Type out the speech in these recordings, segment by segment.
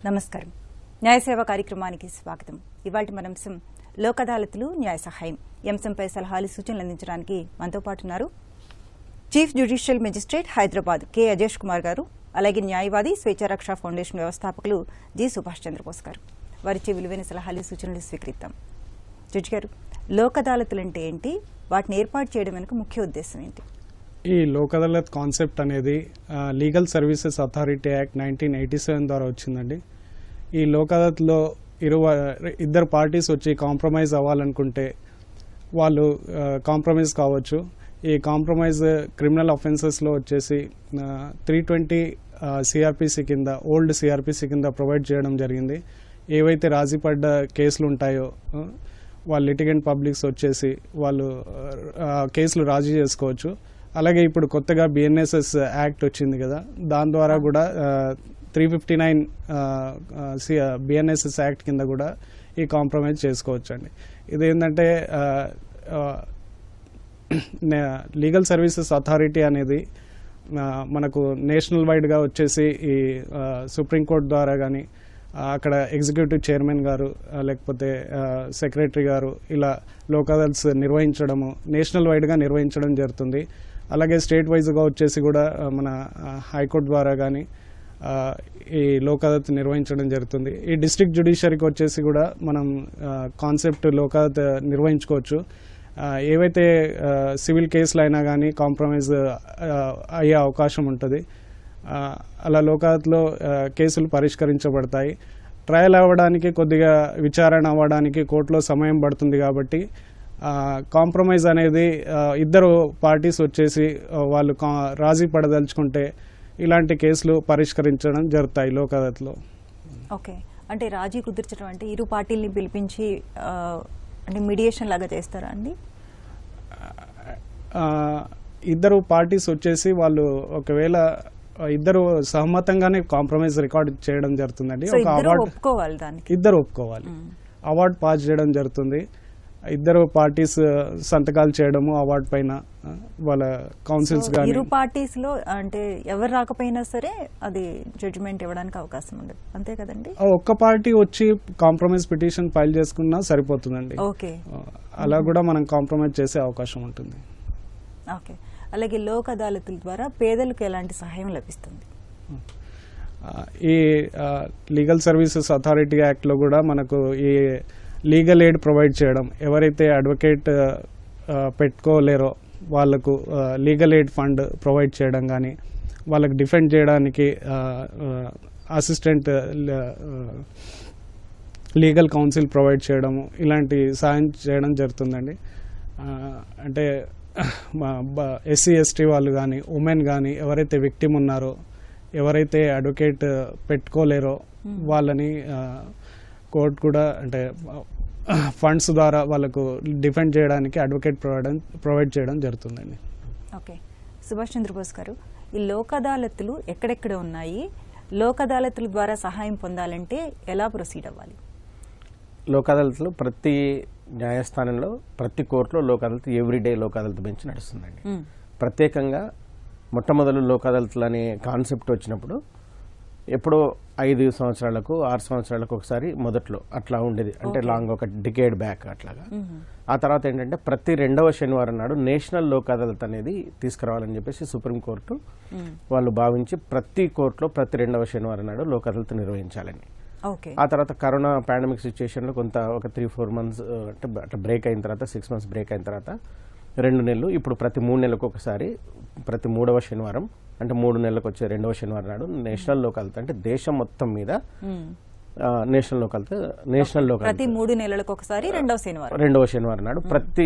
నమస్కారం. న్యాయ సేవ కార్యక్రమానికి స్వాగతం. ఇవాల్టి మన అంశం లోక్ అదాలత్లు న్యాయ సహాయం. ఈ అంశంపై సలహాలు సూచనలు అందించడానికి మనతో పాటు ఉన్నారు chief judicial magistrate Hyderabad K Ajesh Kumar గారు, అలాగే న్యాయవాది స్వేచ్ఛారక్ష ఫౌండేషన్ వ్యవస్థాపకులు జి సుభాష్ చంద్రబోస్ గారు. వారిచ్చే విలువైన సలహాలు సూచనలు స్వీకరిద్దాం. జడ్జి గారు, లోక్ అదాలత్లు అంటే ఏంటి, వాటిని ఏర్పాటు చేయడం వెనుక ముఖ్య ఉద్దేశం ఏంటి? ఈ లోక్ అదాలత్ కాన్సెప్ట్ అనేది లీగల్ సర్వీసెస్ అథారిటీ యాక్ట్ 1987 ద్వారా వచ్చిందండి. ఈ లోక్ అదాలత్లో ఇద్దరు పార్టీస్ వచ్చి కాంప్రమైజ్ అవ్వాలనుకుంటే వాళ్ళు కాంప్రమైజ్ కావచ్చు. ఈ కాంప్రమైజ్ క్రిమినల్ అఫెన్సెస్లో వచ్చేసి 320 సిఆర్పిసి కింద, ఓల్డ్ సిఆర్పిసి కింద ప్రొవైడ్ చేయడం జరిగింది. ఏవైతే రాజీ పడ్డ కేసులు ఉంటాయో వాళ్ళు లిటిగెంట్ పబ్లిక్స్ వచ్చేసి వాళ్ళు కేసులు రాజీ చేసుకోవచ్చు. అలాగే ఇప్పుడు కొత్తగా బిఎన్ఎస్ఎస్ యాక్ట్ వచ్చింది కదా, దాని ద్వారా కూడా 359 బిఎన్ఎస్ఎస్ యాక్ట్ కింద కూడా ఈ కాంప్రమైజ్ చేసుకోవచ్చు అండి. ఇదేంటంటే లీగల్ సర్వీసెస్ అథారిటీ అనేది మనకు నేషనల్ వైడ్గా వచ్చేసి ఈ సుప్రీంకోర్టు ద్వారా కానీ, అక్కడ ఎగ్జిక్యూటివ్ చైర్మన్ గారు లేకపోతే సెక్రటరీ గారు ఇలా లోక్ అదాలత్స్ నిర్వహించడము నేషనల్ వైడ్గా నిర్వహించడం జరుగుతుంది. అలాగే స్టేట్ వైజ్గా వచ్చేసి కూడా మన హైకోర్టు ద్వారా కానీ ఈ లోక్ అదాలత్ నిర్వహించడం జరుగుతుంది. ఈ డిస్ట్రిక్ట్ జ్యుడిషియరీకి వచ్చేసి కూడా మనం కాన్సెప్ట్ లోక్ అదాలత్ నిర్వహించుకోవచ్చు. ఏవైతే సివిల్ కేసులు అయినా కానీ కాంప్రమైజ్ అయ్యే అవకాశం ఉంటుంది. అలా లోక్ అదాలత్లో కేసులు పరిష్కరించబడతాయి. ట్రయల్ అవ్వడానికి కొద్దిగా విచారణ అవ్వడానికి కోర్టులో సమయం పడుతుంది. కాబట్టి కాంప్రమైజ్ అనేది ఇద్దరు పార్టీస్ వచ్చేసి వాళ్ళు రాజీ పడదలుచుకుంటే ఇలాంటి కేసులు పరిష్కరించడం జరుగుతాయి లోక్ అదాలత్లో. ఓకే, అంటే రాజీ కుదిర్చడం అంటే ఇరు పార్టీల్ని పిలిపించి అంటే మీడియేషన్ లాగా చేస్తారా అండి? ఇద్దరు పార్టీస్ వచ్చేసి వాళ్ళు ఒకవేళ ఇద్దరు సహమతంగానే కాంప్రమైజ్ రికార్డ్ చేయడం జరుగుతుందండి. ఒక అవార్డు ఒప్పుకోవాలి, దానికి ఇద్దరు ఒప్పుకోవాలి. అవార్డు పాస్ చేయడం జరుగుతుంది. ఇద్దరు పార్టీస్ సంతకాలు చేయడము అవార్డు పైన వాళ్ళ కౌన్సిల్స్ గాని. ఇరు పార్టీస్ లో అంటే ఎవరు రాకపోయినా సరే అది జడ్జిమెంట్ ఇవ్వడానికి అవకాశం ఉండదు, అంతే కదండి? ఒక్క పార్టీ వచ్చి కాంప్రమైజ్ పిటిషన్ ఫైల్ చేసుకున్నా సరిపోతుందండి. ఓకే, అలా కూడా మనం కాంప్రమైజ్ చేసే అవకాశం ఉంటుంది. ఓకే, అలాగే లోక్ అదాలతుల ద్వారా పేదలకు ఎలాంటి సహాయం లభిస్తుంది? ఈ లీగల్ సర్వీసెస్ అథారిటీ యాక్ట్ లో కూడా మనకు ఈ లీగల్ ఎయిడ్ ప్రొవైడ్ చేయడం, ఎవరైతే అడ్వకేట్ పెట్టుకోలేరో వాళ్లకు లీగల్ ఎయిడ్ ఫండ్ ప్రొవైడ్ చేయడం కానీ, వాళ్ళకి డిఫెండ్ చేయడానికి అసిస్టెంట్ లీగల్ కౌన్సిల్ ప్రొవైడ్ చేయడము, ఇలాంటి సాయం చేయడం జరుగుతుందండి. అంటే ఎస్సీ ఎస్టీ వాళ్ళు కానీ, ఉమెన్ కానీ, ఎవరైతే విక్టిమ్ ఉన్నారో, ఎవరైతే అడ్వకేట్ పెట్టుకోలేరో వాళ్ళని కోర్టు కూడా అంటే ఫండ్స్ ద్వారా వాళ్ళకు డిఫెండ్ చేయడానికి అడ్వకేట్ ప్రొవైడ్ చేయడం జరుగుతుందండి. ఓకే, సుభాష్ చంద్రబోస్ గారు, ఈ లోక్ అదాలత్లు ఎక్కడెక్కడ ఉన్నాయి? లోక్ అదాలత్ల ద్వారా సహాయం పొందాలంటే ఎలా ప్రొసీడ్ అవ్వాలి? లోక్ అదాలత్లు ప్రతి న్యాయస్థానంలో, ప్రతి కోర్టులో లోక్ అదాలత్ ఎవ్రీడే లోక్ అదాలత్ బెంచ్ నడుస్తుందండి. ప్రత్యేకంగా మొట్టమొదలు లోక్ అదాలత్లు అనే కాన్సెప్ట్ వచ్చినప్పుడు ఎప్పుడో 5 సంవత్సరాలకు 6 సంవత్సరాలకు ఒకసారి మొదట్లో అట్లా ఉండేది, అంటే లాంగ్ ఒక డికేడ్ బ్యాక్ అట్లాగా. ఆ తర్వాత ఏంటంటే ప్రతి 2వ శనివారం నాడు నేషనల్ లోక్ అదాలత్ అనేది తీసుకురావాలని చెప్పేసి సుప్రీంకోర్టు వాళ్ళు భావించి ప్రతి కోర్టులో ప్రతి 2వ శనివారం నాడు లోక్ అదాలత్ నిర్వహించాలని. ఆ తర్వాత కరోనా పాండమిక్ సిచ్యుయేషన్లో కొంత ఒక 3-4 మంత్స్ అంటే బ్రేక్ అయిన తర్వాత 6 మంత్స్ బ్రేక్ అయిన తర్వాత 2 నెలలు, ఇప్పుడు ప్రతి 3 నెలలకు ఒకసారి ప్రతి 3వ శనివారం అంటే 3 నెలలకు వచ్చే 2వ శనివారం నాడు నేషనల్ లోక్ అదాలత్, అంటే దేశం మొత్తం మీద నేషనల్ లోక్ అదాలత్ ప్రతి 3 నెలలకు ఒకసారి 2వ శనివారం నాడు ప్రతి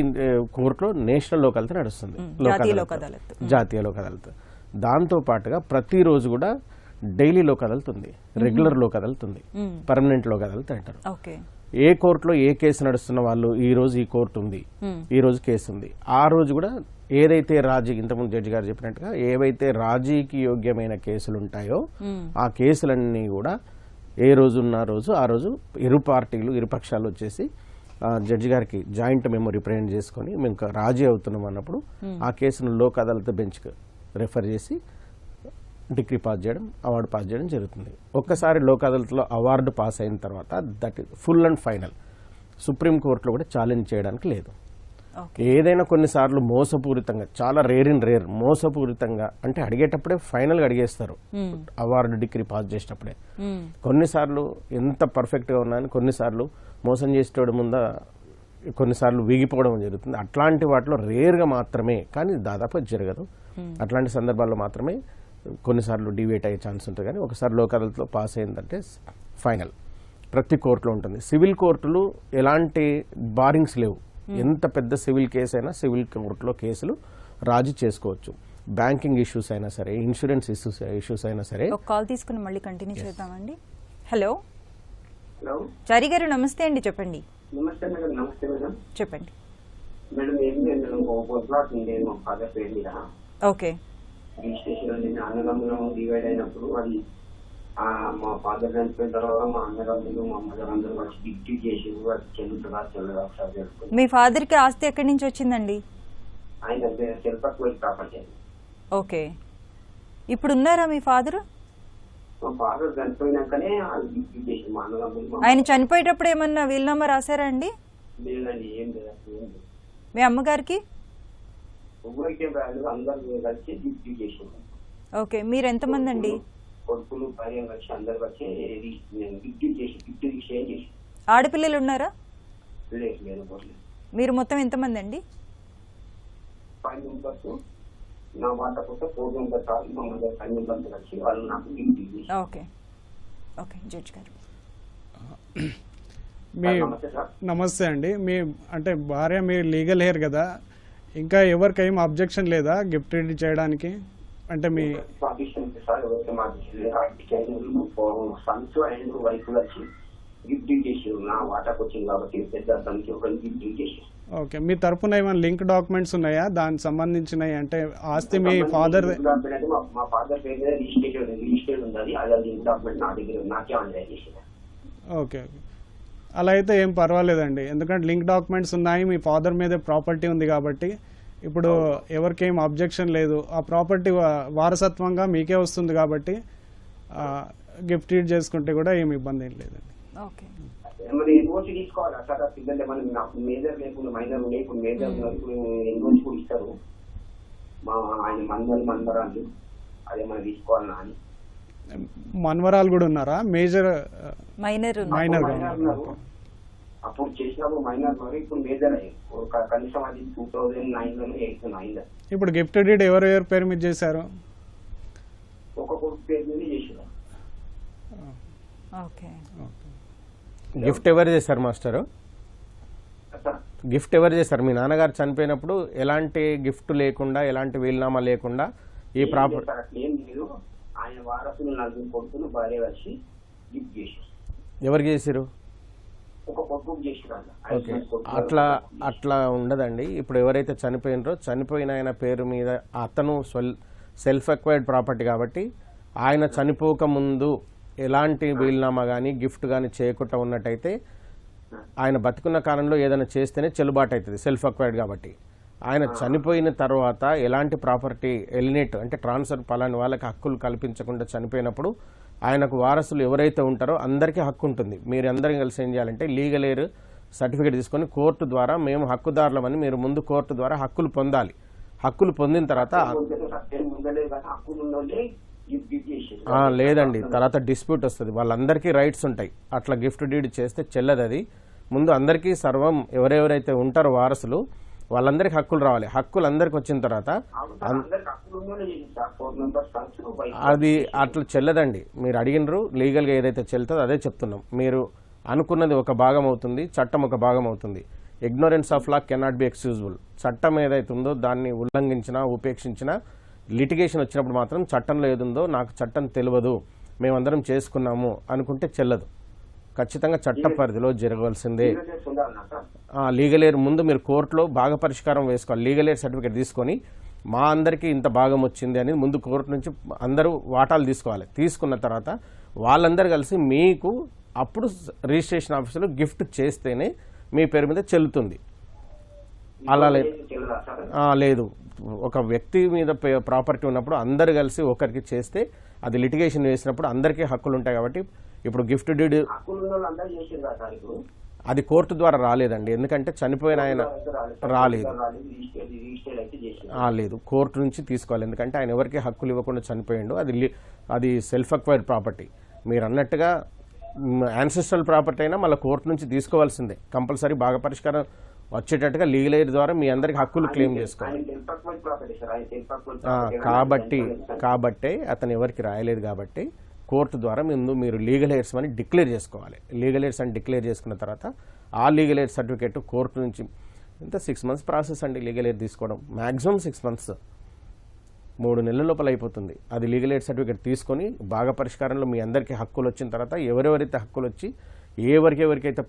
కోర్టులో నేషనల్ లోక్ అదాలత్ నడుస్తుంది, జాతీయ లోక్ అదాలత్. దాంతో పాటుగా ప్రతిరోజు కూడా డైలీ లోక్ అదాలత్ ఉంది, రెగ్యులర్ లోక్ అదాలత్ ఉంది, పర్మనెంట్ లోక్ అదాలత్ అంటారు. ఏ కోర్టులో ఏ కేసు నడుస్తున్న వాళ్ళు ఈ రోజు ఈ కోర్టు ఉంది, ఈ రోజు కేసు ఉంది, ఆ రోజు కూడా ఏదైతే రాజీ, ఇంతకుముందు జడ్జి గారు చెప్పినట్టుగా ఏవైతే రాజీకి యోగ్యమైన కేసులు ఉంటాయో ఆ కేసులన్నీ కూడా ఏ రోజు ఉన్న రోజు ఆ రోజు ఇరు పార్టీలు, ఇరు పక్షాలు వచ్చేసి జడ్జి గారికి జాయింట్ మెమో రిప్రజెంట్ చేసుకుని మేము రాజీ అవుతున్నాం అన్నప్పుడు ఆ కేసును లోక్ అదాలత్ బెంచ్కి రెఫర్ చేసి డిగ్రీ పాస్ చేయడం, అవార్డు పాస్ చేయడం జరుగుతుంది. ఒక్కసారి లోక్ అదాలత్లో అవార్డు పాస్ అయిన తర్వాత that is full and final. సుప్రీంకోర్టులో కూడా ఛాలెంజ్ చేయడానికి లేదు. ఏదైనా కొన్నిసార్లు మోసపూరితంగా, చాలా రేర్ మోసపూరితంగా అంటే అడిగేటప్పుడే ఫైనల్గా అడిగేస్తారు అవార్డు డిగ్రీ పాస్ చేసేటప్పుడే. కొన్నిసార్లు ఎంత పర్ఫెక్ట్గా ఉన్నాయని కొన్నిసార్లు మోసం చేసేటోడు ముందా కొన్నిసార్లు వీగిపోవడం జరుగుతుంది. అట్లాంటి వాటిలో రేర్గా మాత్రమే, కానీ దాదాపు జరగదు. అట్లాంటి సందర్భాల్లో మాత్రమే కొన్నిసార్లు డివేట్ అయ్యే ఛాన్స్ ఉంటుంది. కానీ ఒకసారి లోక్ అదాలత్లో పాస్ అయిందంటే ఫైనల్. ప్రతి కోర్టులో ఉంటుంది. సివిల్ కోర్టులు ఎలాంటి బారింగ్స్ లేవు. ఎంత పెద్ద సివిల్ కేసు అయినా సివిల్ కోర్టులో కేసులు రాజీ చేసుకోవచ్చు. బ్యాంకింగ్ ఇష్యూస్ అయినా సరే, ఇన్సూరెన్స్ ఇష్యూస్ అయినా సరే. ఒక కాల్ తీసుకుని మళ్ళీ కంటిన్యూ చేద్దామండి. హలో హలో చారి గారు, నమస్తే అండి, చెప్పండి. నమస్తే మేడం. నమస్తే మేడం. చెప్పండి మేడం ఏం లేదు, ఒక ప్లాట్ ఉంది మా ఫాదర్ పేరు మీద. ఓకే. రిజిస్ట్రేషన్ ఉంది. అన్నదమ్ములం డివైడ్ అయినప్పుడు అది మా ఫాదర్ చనిపోయిన తర్వాత మా అన్నదమ్ములు మా అమ్మగారు అందరూ వచ్చి డిగ్రీ చేసి అది చెల్లుతుందా చెల్లదా ఒకసారి జరుగుతుంది. మీ ఫాదర్ కి ఆస్తి ఎక్కడి నుంచి వచ్చిందండి? ఆయన చెల్పకు పోయి ప్రాపర్టీ. ఓకే. ఇప్పుడు ఉన్నారా మీ ఫాదర్? మా ఫాదర్ చనిపోయినాకనే అది డిగ్రీ చేసి మా అన్నదమ్ములు. ఆయన చనిపోయేటప్పుడు ఏమన్నా వీలునామా రాశారా అండి? లేదండి, ఏం లేదు. ఏం లేదు. మీ అమ్మగారికి? ఎవరికి రాదు, అందరు కలిసి డిగ్రీ చేసి. ఓకే. మీరు ఎంతమంది అండి? కొడుకులు భార్య కలిసి అందరు వచ్చి డిగ్రీ చేసి డిగ్రీ చేంజ్ చేసి. ఆడపిల్లలు ఉన్నారా? లేదు లేదు. మీరు మొత్తం ఎంతమంది అండి? 5 మెంబర్స్. నా మాట కోసం 4 మెంబర్స్ కాదు, మా మధ్య 5 మెంబర్స్ కలిసి వాళ్ళు నాకు డిగ్రీ చేసి. Okay okay. జడ్జి గారు నమస్తే అండి. మీ అంటే భార్య మీ లీగల్ హెయిర్ కదా, ఇంకా ఎవరికి ఏం అబ్జెక్షన్ లేదా గిఫ్ట్ రెడీ చేయడానికి? అంటే మీ సన్స్ అండ్ వైఫ్ వచ్చి గిఫ్ట్ చేసి నా వాటాకు వచ్చింది కాబట్టి పెద్ద సన్స్ ఒక గిఫ్ట్ చేసి. ఓకే. మీ తరపున ఏమైనా లింక్ డాక్యుమెంట్స్ ఉన్నాయా దానికి సంబంధించినవి? అంటే ఆస్తి మీ ఫాదర్ మా ఫాదర్ పేరు మీద రిజిస్టర్డ్ ఉంది. అది లింక్ డాక్యుమెంట్ నా దగ్గర నాకే ఆన్లైన్ చేసి. Okay okay. అలా అయితే ఏం పర్వాలేదండి, ఎందుకంటే లింక్ డాక్యుమెంట్స్ ఉన్నాయి, మీ ఫాదర్ మీద ప్రాపర్టీ ఉంది కాబట్టి ఇప్పుడు ఎవరికేం అబ్జెక్షన్ లేదు. ఆ ప్రాపర్టీ వారసత్వంగా మీకే వస్తుంది కాబట్టి గిఫ్ట్ ఈడ్ చేసుకుంటే కూడా ఏమి ఇబ్బంది ఏం లేదండి. ఓకే. మరి ఎన్ఓసి తీసుకోవాలా సార్? పిల్లలు ఏమైనా నాకు మేజర్ లేకుండా మైనర్ ఉన్నాయి, ఇప్పుడు మేజర్ ఇప్పుడు ఎన్ఓసి కూడా ఇస్తారు మా ఆయన మన్మరాలు, అదేమైనా తీసుకోవాలన్నా అని. మన్వరాలు కూడా ఉన్నారా? మేజర్ మైనర్ ఉన్నారు. అప్పుడు చేసినప్పుడు మైనర్ మరి ఇప్పుడు మేజర్ అయ్యి కనీసం అది 2009 8 ఇప్పుడు గిఫ్ట్ డీడ్ ఎవరెవరి పేరు మీద చేశారు? ఒక కొడుకు పేరు మీద చేసారు. ఓకే. గిఫ్ట్ ఎవరు చేశారు మాస్టరు? గిఫ్ట్ ఎవరు చేశారు? మీ నాన్నగారు చనిపోయినప్పుడు ఎలాంటి గిఫ్ట్ లేకుండా, ఎలాంటి వీలునామా లేకుండా ఈ ప్రాపర్టీ ఏం లేదు. ఆయన వారసులు 4 కొడుకులు భార్య వచ్చి గిఫ్ట్ చేశారు. ఎవరికి చేశారు? ఒక కొడుకు చేసారు. ఓకే. అట్లా ఉండదండి. ఇప్పుడు ఎవరైతే చనిపోయినరో చనిపోయిన ఆయన పేరు మీద అతను సెల్ఫ్ ఎక్వైర్డ్ ప్రాపర్టీ కాబట్టి ఆయన చనిపోక ముందు ఎలాంటి వీలునామా కానీ గిఫ్ట్ కానీ చేయకుండా ఉన్నట్టయితే ఆయన బతుకున్న కాలంలో ఏదైనా చేస్తేనే చెల్లుబాటు అవుతుంది, సెల్ఫ్ ఎక్వైర్డ్ కాబట్టి. ఆయన చనిపోయిన తర్వాత ఎలాంటి ప్రాపర్టీ ఎలినేట్ అంటే ట్రాన్స్ఫర్ పలాని వాళ్ళకి హక్కులు కల్పించకుండా చనిపోయినప్పుడు ఆయనకు వారసులు ఎవరైతే ఉంటారో అందరికీ హక్కు ఉంటుంది. మీరు అందరం కలిసి ఏం చేయాలంటే లీగల్ ఎయిర్ సర్టిఫికేట్ తీసుకొని కోర్టు ద్వారా మేము హక్కుదారులమని మీరు ముందు కోర్టు ద్వారా హక్కులు పొందాలి. హక్కులు పొందిన తర్వాత లేదండి, తర్వాత డిస్ప్యూట్ వస్తుంది, వాళ్ళందరికీ రైట్స్ ఉంటాయి. అట్లా గిఫ్ట్ డీడ్ చేస్తే చెల్లదు. అది ముందు అందరికీ సర్వం ఎవరెవరైతే ఉంటారో వారసులు వాళ్ళందరికీ హక్కులు రావాలి. హక్కులు అందరికి వచ్చిన తర్వాత అది అట్లా చెల్లదండి. మీరు అడిగినరు లీగల్గా ఏదైతే చెల్లుతుందో అదే చెప్తున్నాం. మీరు అనుకున్నది ఒక భాగం అవుతుంది, చట్టం ఒక భాగం అవుతుంది. Ignorance of law cannot be excusable. చట్టం ఏదైతే ఉందో దాన్ని ఉల్లంఘించినా ఉపేక్షించినా లిటిగేషన్ వచ్చినప్పుడు మాత్రం చట్టంలో ఏదుందో నాకు చట్టం తెలియదు మేమందరం చేసుకున్నాము అనుకుంటే చెల్లదు. ఖచ్చితంగా చట్ట పరిధిలో జరగవలసిందే. లీగల్ ఎయిర్ ముందు మీరు కోర్టులో భాగ పరిష్కారం వేసుకోవాలి. లీగల్ ఎయిర్ సర్టిఫికేట్ తీసుకొని మా అందరికీ ఇంత భాగం వచ్చింది అని ముందు కోర్టు నుంచి అందరూ వాటాలు తీసుకోవాలి. తీసుకున్న తర్వాత వాళ్ళందరూ కలిసి మీకు అప్పుడు రిజిస్ట్రేషన్ ఆఫీసులో గిఫ్ట్ చేస్తేనే మీ పేరు మీద చెల్లుతుంది. అలా లేదు ఒక వ్యక్తి మీద ప్రాపర్టీ ఉన్నప్పుడు అందరు కలిసి ఒకరికి చేస్తే అది లిటిగేషన్ వేసినప్పుడు అందరికీ హక్కులు ఉంటాయి. కాబట్టి ఇప్పుడు గిఫ్ట్ డీడ్ అది కోర్టు ద్వారా రాలేదండి, ఎందుకంటే చనిపోయిన ఆయన రాలేదు, లేదు కోర్టు నుంచి తీసుకోవాలి, ఎందుకంటే ఆయన ఎవరికి హక్కులు ఇవ్వకుండా చనిపోయిండు. అది సెల్ఫ్ అక్వైర్డ్ ప్రాపర్టీ. మీరు అన్నట్టుగా యాన్సెస్ట్రల్ ప్రాపర్టీ అయినా మళ్ళీ కోర్టు నుంచి తీసుకోవాల్సిందే, కంపల్సరీ బాగా పరిష్కారం వచ్చేటట్టుగా లీగల్ ఎయిడ్ ద్వారా మీ అందరికి హక్కులు క్లెయిమ్ చేసుకోవాలి. కాబట్టి అతను ఎవరికి రాయలేదు కాబట్టి కోర్టు ద్వారా మీరు లీగల్ ఎయిడ్స్ అని డిక్లేర్ చేసుకోవాలి. లీగల్ ఎయిడ్స్ అని డిక్లేర్ చేసుకున్న తర్వాత ఆ లీగల్ ఎయిడ్ సర్టిఫికేట్ కోర్టు నుంచి ఇంత 6 months ప్రాసెస్ అండి. లీగల్ ఎయిడ్ తీసుకోవడం మ్యాక్సిమం 6 months, 3 నెలల లోపల అయిపోతుంది. అది లీగల్ ఎయిడ్ సర్టిఫికేట్ తీసుకొని బాగా పరిష్కారంలో మీ అందరికీ హక్కులు వచ్చిన తర్వాత ఎవరెవరైతే హక్కులు వచ్చి ఎవరికైతే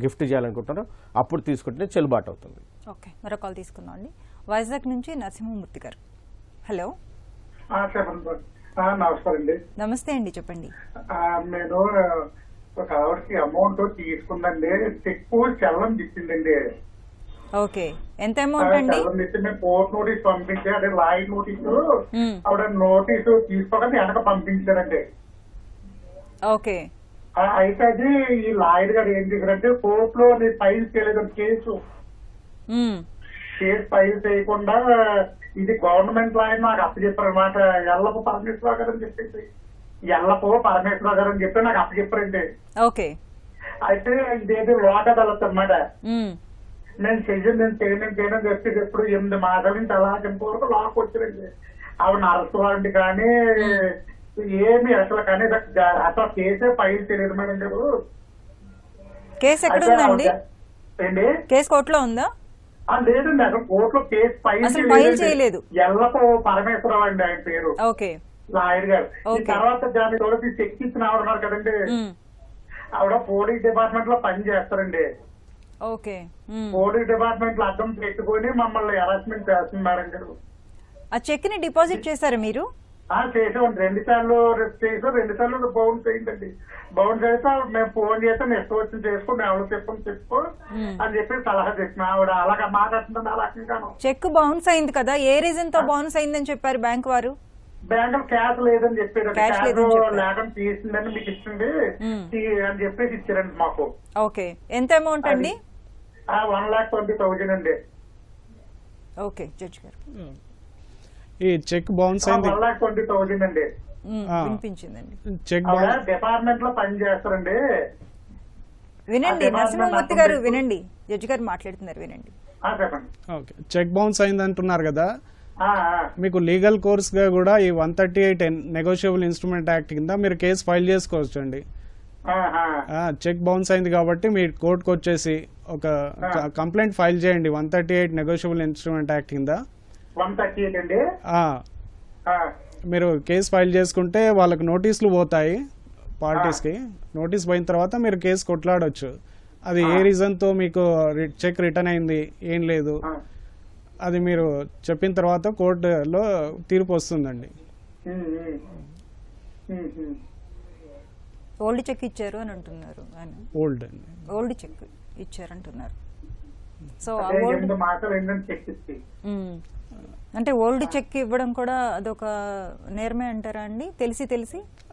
గిఫ్ట్ చేయాలనుకుంటున్నారో అప్పుడు తీసుకుంటే చెల్లుబాటు అవుతుంది. ఓకే, మరో కాల్ తీసుకుందాం అండి. వైజాగ్ నుంచి నరసింహమూర్తి గారు. హలో, నమస్కారం అండి. నమస్తే అండి, చెప్పండి. నేను ఒక ఆవిడకి అమౌంట్ తీసుకుందండి, చెక్ చల్లం ఇచ్చిందండి. ఓకే, ఎంత అమౌంట్ అండి? చల్లం ఇచ్చి మేము కోర్టు నోటీస్ పంపించి, అదే లాయర్ నోటీసు, ఆవిడ నోటీసు తీసుకోవడానికి వెనక పంపించారండి. ఓకే, అయితే అది ఈ లాయర్ గారు ఏం చేశారంటే కోర్టులో ఫైల్ చేయలేదు కేసు ఫైల్ చేయకుండా ఇది గవర్నమెంట్ లాయర్ నాకు అప్పచెప్పారు అనమాట. ఎల్లపు పరమేశ్వర గారు అని చెప్పేసి నాకు అప్పచెప్పారండి. ఓకే, అయితే ఇదేదో లోక్ అదాలత్ అనమాట. నేను చేయను చెప్పేసి ఎప్పుడు 8 మాసాల నుంచి అలా వరకు లాక్ వచ్చారండి. ఆవిడ అరెస్ట్ వారెంట్ కానీ ఏమి అసలు కానీ అసలు కేసే ఫైల్ చేయలేదు మేడం గారు. కేసు ఎక్కడ ఉందండి? కేసు కోర్టులో ఉందా? లేదండి, అసలు కోర్టులో కేసు ఫైల్ చేయలేదు. ఎల్లపు పరమేశ్వరరావు అండి ఆయన పేరు. ఓకే, లాయర్ గారు. తర్వాత దాని తోటి చెక్ ఇచ్చిన ఆవిడ ఉన్నారు కదండి, ఆవిడ పోలీస్ డిపార్ట్మెంట్ లో పని చేస్తారండి. ఓకే, పోలీస్ డిపార్ట్మెంట్ లో అద్దం పెట్టుకుని మమ్మల్ని హెరాస్మెంట్ చేస్తుంది మేడం గారు. ఆ చెక్ ని డిపాజిట్ చేశారా మీరు? చేసామండి, 2 సార్లు చేసాం, 2 సార్లు బౌన్స్ అయిందండి. బౌన్స్ అయితే మేము ఫోన్ చేస్తే నెక్స్ట్ వచ్చి చేసుకుని ఎవరు చెప్పు అని చెప్పి సలహా చేసిన ఆవిడ అలాగా మాట్లాడుతుంది. అలా చెక్ బౌన్స్ అయింది కదా, ఏ రీజన్ తో బౌన్స్ అయిందని చెప్పారు బ్యాంక్ వారు? బ్యాంక్ క్యాష్ లేదని చెప్పారు, క్యాష్ లేకుండా తీసిందని మీకు ఇచ్చింది అని చెప్పేసి ఇచ్చారండి మాకు. ఓకే, ఎంత అమౌంట్ అండి? 1,20,000 అండి. ఓకే జడ్జి గారు, ఈ చెక్ బౌన్స్ అయింది 1,20,000 అండి. వినిపించిందండి. చెక్ డిపార్ట్మెంట్ లో పని చేస్తారండి. వినండి నరసింహమూర్తి గారు, వినండి, జడ్జి గారు మాట్లాడుతున్నారు, వినండి. ఓకే, చెక్ బౌన్స్ అయింది అంటున్నారు కదా, మీకు లీగల్ కోర్స్ గా కూడా ఈ 138 నెగోషియబుల్ ఇన్స్ట్రుమెంట్ యాక్ట్ కింద మీరు కేసు ఫైల్ చేసుకోవచ్చు అండి. చెక్ బౌన్స్ అయింది కాబట్టి మీరు కోర్టుకు వచ్చేసి ఒక కంప్లైంట్ ఫైల్ చేయండి 138 నెగోషియబుల్ ఇన్స్ట్రుమెంట్ యాక్ట్ కింద. 138 అండి. మీరు కేసు ఫైల్ చేసుకుంటే వాళ్ళకి నోటీసులు పోతాయి, పార్టీస్ కి నోటీస్ పోయిన తర్వాత మీరు కేసు కొట్లాడొచ్చు. అది ఏ రీజన్ తో మీకు చెక్ రిటర్న్ అయింది ఏం లేదు అది మీరు చెప్పిన తర్వాత కోర్టులో తీర్పు వస్తుందండి. ఓల్డ్ చెక్ ఇచ్చారు అని అంటున్నారు ఆయన. ఓల్డ్ అండి, ఓల్డ్ చెక్ ఇచ్చారంటున్నారు. సో అంటే ఓల్డ్ చెక్ ఇవ్వడం కూడా అదొక నేరమే అంటారా అండి? తెలిసి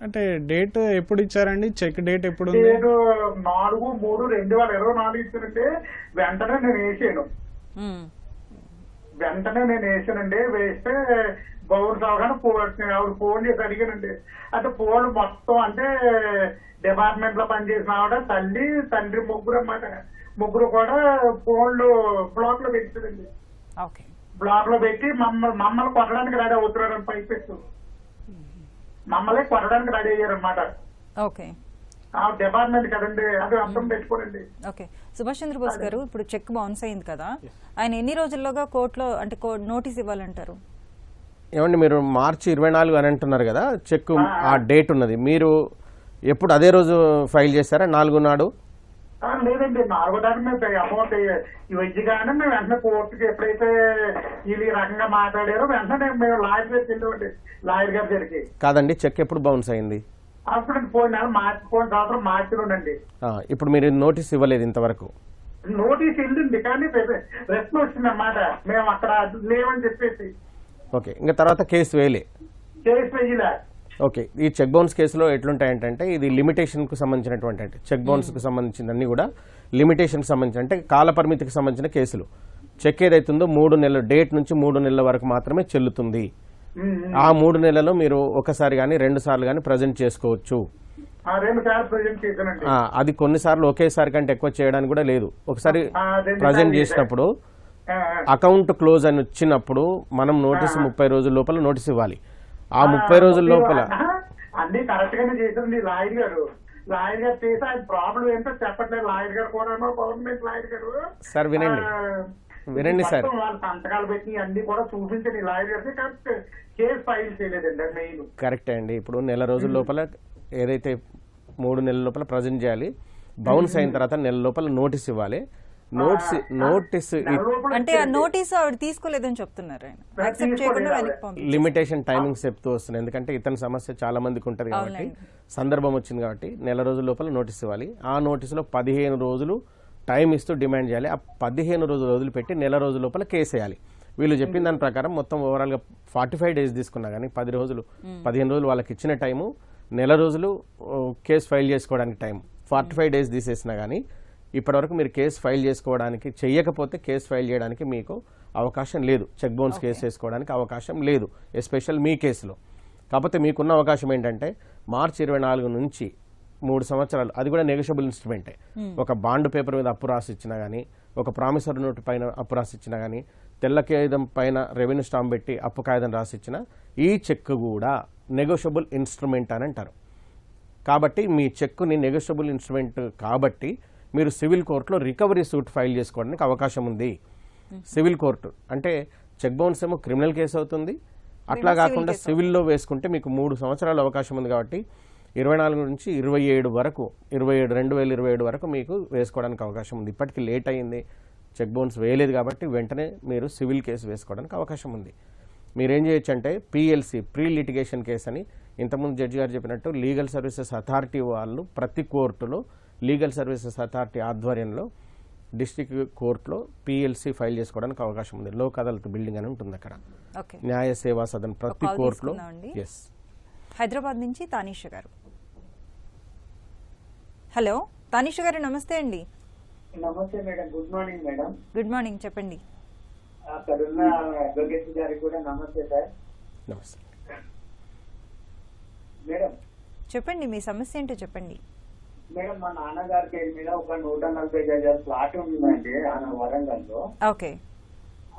అంటే డేట్ ఎప్పుడు ఇచ్చారండి? చెక్ డేట్ ఎప్పుడు? 4/3/2024 ఇచ్చారంటే వెంటనే నేను వేసానండి. వేస్తే బౌన్స్ అవగానే ఆవిడ ఫోన్ చేసి అడిగానండి. అంటే ఫోన్ మొత్తం అంటే డిపార్ట్మెంట్ లో పనిచేసిన ఆవిడ తండ్రి ముగ్గురు అన్నమాట. ముగ్గురు కూడా ఫోన్లు బ్లాక్ లో పెట్టారండి. బ్లాక్ లో పెట్టి మమ్మల్ని కొట్టడానికి రెడీ అవుతున్నారని పైపెట్టు మమ్మల్ని కొట్టడానికి రెడీ అయ్యారనమాట. డిపార్ట్మెంట్ కదండి, అది అర్థం పెట్టుకోనండి. ఓకే, సుభాష్ చంద్రబోస్ గారు, ఇప్పుడు చెక్ బౌన్స్ అయింది కదా, ఆయన ఎన్ని రోజుల్లోగా కోర్టులో అంటే నోటీస్ ఇవ్వాలంటారు? ఏమండి, మీరు మార్చి 24 అని అంటున్నారు కదా, చెక్ ఆ డేట్ ఉన్నది, మీరు ఎప్పుడు అదే రోజు ఫైల్ చేస్తారా 4 నాడు? లేదండి, 4వ తారీఖు మేము అమౌంట్ ఇవ్వగానే మేము వెంటనే కోర్టుకి ఎప్పుడైతే వీళ్ళు ఈ రకంగా మాట్లాడారో వెంటనే మేము లాయర్ గారికి వెళ్ళామండి. లాయర్ గారి దగ్గరికి కాదండి, చెక్ ఎప్పుడు బౌన్స్ అయింది? అప్పుడు పోయిన సంవత్సరం మార్చిలోనండి. ఇప్పుడు మీరు నోటీస్ ఇవ్వలేదు ఇంతవరకు? నోటీస్ వెళ్ళింది కానీ రెస్పాన్స్ వచ్చింది అన్నమాట, మేము అక్కడ లేవని చెప్పేసి ఓకే, ఇంకా తర్వాత కేసు వేయలే. కేసు వెయ్యలే. ఓకే, ఈ చెక్ బౌన్స్ కేసులో ఎట్లుంటాయంటే ఇది లిమిటేషన్కు సంబంధించినటువంటి అంటే చెక్ బౌన్స్కి సంబంధించినన్ని కూడా లిమిటేషన్కి సంబంధించిన అంటే కాల పరిమితికి సంబంధించిన కేసులు. చెక్ ఏదైతుందో 3 నెలల డేట్ నుంచి 3 నెలల వరకు మాత్రమే చెల్లుతుంది. ఆ 3 నెలల్లో మీరు ఒకసారి కానీ 2 సార్లు కానీ ప్రజెంట్ చేసుకోవచ్చు. 2 సార్లు ప్రజెంట్ చేశానండి. అది కొన్నిసార్లు ఒకేసారి కంటే ఎక్కువ చేయడానికి కూడా లేదు. ఒకసారి ప్రజెంట్ చేసినప్పుడు అకౌంట్ క్లోజ్ అని వచ్చినప్పుడు మనం నోటీసు 30 రోజుల లోపల నోటీస్ ఇవ్వాలి. ఆ 30 రోజుల లోపల అన్ని కరెక్ట్ గానే చేశారండి లాయర్ గారు చేసి ఆయన ప్రాబ్లం ఏంటో చెప్పట్లేదు. లాయర్ గారు కూడా గవర్నమెంట్ లాయర్ గారు సార్ వినండి సార్, వాళ్ళ సంతకాలు పెట్టి అన్ని కూడా చూపించండి లాయర్ గారికి. కరెక్ట్ కేసు ఫైల్ చేయలేదండి మెయిన్. కరెక్టే అండి. ఇప్పుడు నెల రోజుల లోపల ఏదైతే 3 నెలల లోపల ప్రజెంట్ చేయాలి. బౌన్స్ అయిన తర్వాత నెల లోపల నోటీస్ ఇవ్వాలి. నోటీస్ అంటే ఆ నోటీస్ ఆవిడ తీసుకోలేదని చెప్తున్నారు ఆయన. యాక్సెప్ట్ చేయకుండా వెనక్కి పంపించారు. లిమిటేషన్ టైమింగ్స్ చెప్తూ వస్తుంది. ఎందుకంటే ఇతని సమస్య చాలా మందికి ఉంటుంది కాబట్టి, సందర్భం వచ్చింది కాబట్టి నెల రోజుల లోపల నోటీస్ ఇవ్వాలి. ఆ నోటీసులో 15 రోజులు టైం ఇస్తూ డిమాండ్ చేయాలి. ఆ 15 రోజులు వదిలిపెట్టి నెల రోజుల లోపల కేసు వేయాలి. వీళ్ళు చెప్పిన దాని ప్రకారం మొత్తం ఓవరాల్గా 45 డేస్ తీసుకున్నా కానీ 15 రోజులు వాళ్ళకి ఇచ్చిన టైము, నెల రోజులు కేసు ఫైల్ చేసుకోవడానికి టైం, 45 డేస్ తీసేసినా కానీ ఇప్పటివరకు మీరు కేసు ఫైల్ చేసుకోవడానికి చెయ్యకపోతే కేసు ఫైల్ చేయడానికి మీకు అవకాశం లేదు. చెక్ బౌన్స్ కేసు వేసుకోవడానికి అవకాశం లేదు, ఎస్పెషల్ మీ కేసులో. కాకపోతే మీకున్న అవకాశం ఏంటంటే మార్చి 24 నుంచి 3 సంవత్సరాలు, అది కూడా నెగోషియబుల్ ఇన్స్ట్రుమెంటే. ఒక బాండ్ పేపర్ మీద అప్పు రాసి ఇచ్చినా కానీ, ఒక ప్రామిసరీ నోటు పైన అప్పు రాసి ఇచ్చినా కానీ, తెల్ల కాగితం పైన రెవెన్యూ స్టాంప్ పెట్టి అప్పు కాగితం రాసి ఇచ్చిన ఈ చెక్ కూడా నెగోషియబుల్ ఇన్స్ట్రుమెంట్ అని అంటారు. కాబట్టి మీ చెక్కుని నెగోషియబుల్ ఇన్స్ట్రుమెంట్ కాబట్టి మీరు సివిల్ కోర్టులో రికవరీ సూట్ ఫైల్ చేసుకోవడానికి అవకాశం ఉంది. సివిల్ కోర్టు అంటే చెక్ బౌన్స్ ఏమో క్రిమినల్ కేసు అవుతుంది, అట్లా కాకుండా సివిల్లో వేసుకుంటే మీకు 3 సంవత్సరాలు అవకాశం ఉంది. కాబట్టి 24 నుంచి 27 వరకు 2027 వరకు మీకు వేసుకోవడానికి అవకాశం ఉంది. ఇప్పటికీ లేట్ అయ్యింది, చెక్ బౌన్స్ వేయలేదు కాబట్టి వెంటనే మీరు సివిల్ కేసు వేసుకోవడానికి అవకాశం ఉంది. మీరేం చేయొచ్చు అంటే పిఎల్సి, ప్రీ లిటిగేషన్ కేసు అని ఇంతకుముందు జడ్జి గారు చెప్పినట్టు లీగల్ సర్వీసెస్ అథారిటీ వాళ్ళు ప్రతి కోర్టులో లీగల్ సర్వీసెస్ అథారిటీ ఆధ్వర్యంలో డిస్ట్రిక్ట్ కోర్టులో పిఎల్సి ఫైల్ చేసుకోవడానికి అవకాశం ఉంది. లోక్ అదాలత్ బిల్డింగ్ అని ఉంటుంది అక్కడ, న్యాయ సేవా సదన్ ప్రతి కోర్టులో. ఎస్, హైదరాబాద్ నుంచి తానీష గారు. హలో తానీష గారు, నమస్తే అండి. నమస్తే madam, good morning madam. Good morning, చెప్పండి. అక్కడున్న అడ్వకేట్ గారికి కూడా నమస్తే సార్. నమస్తే మేడం. చెప్పండి, మీ సమస్య ఏంటో చెప్పండి. మేడం, మా నాన్నగారి పేరు మీద ఒక 140 గజాల ప్లాట్ ఉందండి వరంగల్లో. ఓకే.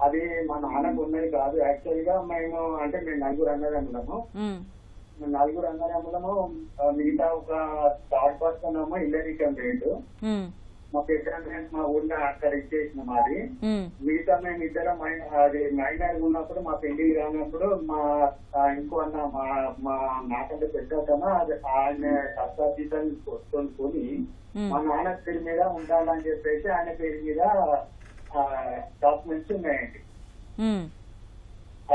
అది మా నాన్నకు ఉన్నది కాదు. యాక్చువల్ గా మేము నలుగురు అన్నదమ్ములము. మిగతా ఒక థర్డ్ పర్సన్ ఏమో ఇల్లరికం రేటు. మా పెద్ద మా ఊళ్ళో అక్కడ ఇచ్చేసినాం. అది మిగతా మేము ఇద్దరం అది మైనర్ ఉన్నప్పుడు మా పెళ్లి కానప్పుడు మా ఇంకో అన్న మా నాకంటే పెద్ద ఆయన కష్టాతీతాన్ని కొనుక్కొని మా నాన్న పేరు మీద ఉండాలని చెప్పేసి ఆయన పేరు మీద డాక్యుమెంట్స్ ఉన్నాయండి.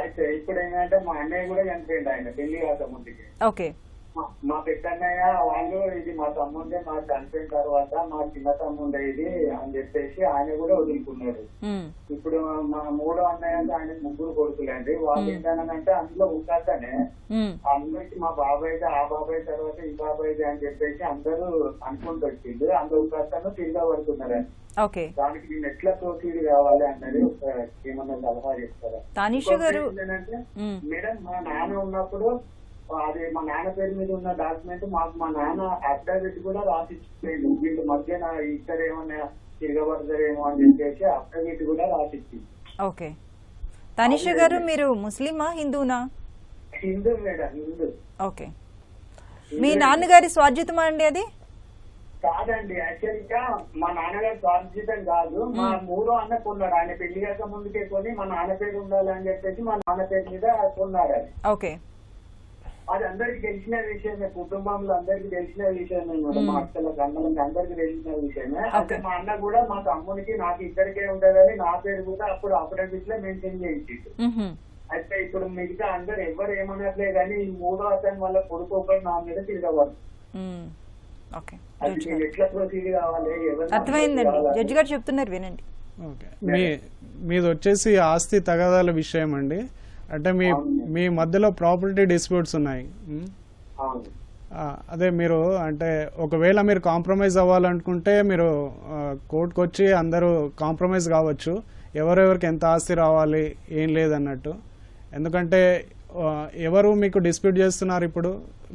అయితే ఇప్పుడు ఏంటంటే మా అన్నయ్య కూడా చనిపోయింది ఆయన పెళ్లి కాక ముందుకి. ఓకే. మా పెద్దన్నయ్య వాళ్ళు ఇది మా తమ్ముండే, మా చనిపోయిన తర్వాత మా చిన్న తమ్ముండే ఇది అని చెప్పేసి ఆయన కూడా వదులుకున్నాడు. ఇప్పుడు మా మూడో అన్నయ్య ఆయన 3 కొడుకులండి. వాళ్ళు ఏంటంటే అందులో ఉంటాకనే అందరికి మా బాబాయ్ది, ఆ బాబాయ్ తర్వాత ఈ బాబాయ్ది అని చెప్పేసి అందరూ అనుకుంటూ వచ్చింది. అందులో ఉంటాకను తిరిగా పడుతున్నారని. దానికి నేను ఎట్లా ప్రొసీడ్ కావాలి అన్నది ఏమన్నా సలహా చెప్తారా? ఏంటంటే మేడం, మా నాన్న ఉన్నప్పుడు అది మా నాన్న పేరు మీద ఉన్న డాక్యుమెంట్ మాకు మా నాన్న అఫిడవిట్ కూడా రాసిచ్చింది. వీళ్ళు మధ్యన ఇద్దరేమన్నా తిరగబడతారేమో అని చెప్పేసి అఫిడవిట్ కూడా రాసిచ్చింది. ఓకే. తనిష గారు, మీరు ముస్లిమా హిందూనా? హిందూ మేడం, హిందూ. ఓకే. మీ నాన్నగారి స్వార్జితమా అండి అది? కాదండి, యాక్చువల్ గా మా నాన్నగారి స్వార్జితం కాదు. మా మూడో అన్న కొన్నాడు. ఆయన పెళ్లి కాక ముందుకే కొని మా నాన్న పేరు ఉండాలని చెప్పేసి మా నాన్న పేరు మీద కొన్నాడు అది. ఓకే. అది అందరికి తెలిసిన విషయమే, కుటుంబంలో అందరికి తెలిసిన విషయమే, మా అక్కలకు అన్నలకి అందరికి తెలిసిన విషయమే. అయితే మా అన్న కూడా మా తమ్మునికి నాకు ఇద్దరికే ఉంటుందని నా పేరు కూడా అప్పుడు అఫిడవిట్ లో మెన్షన్ చేయించిండు. అయితే ఇప్పుడు మిగతా అందరు ఎవరు ఏమన్నట్లే కానీ ఈ మూడో అతని వల్ల కొడుకు ఒకటి నా మీద తిరగబడు. ఓకే అది నేను ఎట్లా ప్రొసీడ్ కావాలి, ఎవరిని అర్థమైందండి. approach కావాలి? జడ్జి గారు చెప్తున్నారు, వినండి. ఓకే మీది వచ్చేసి ఆస్తి తగాదాల విషయం అండి. అంటే మీ మధ్యలో ప్రాపర్టీ డిస్ప్యూట్స్ ఉన్నాయి. అవును. అదే మీరు అంటే ఒకవేళ మీరు కాంప్రమైజ్ అవ్వాలనుకుంటే మీరు కోర్టుకు వచ్చి అందరూ కాంప్రమైజ్ కావచ్చు, ఎవరెవరికి ఎంత ఆస్తి రావాలి ఏం లేదన్నట్టు. ఎందుకంటే ఎవరు మీకు డిస్ప్యూట్ చేస్తున్నారు ఇప్పుడు?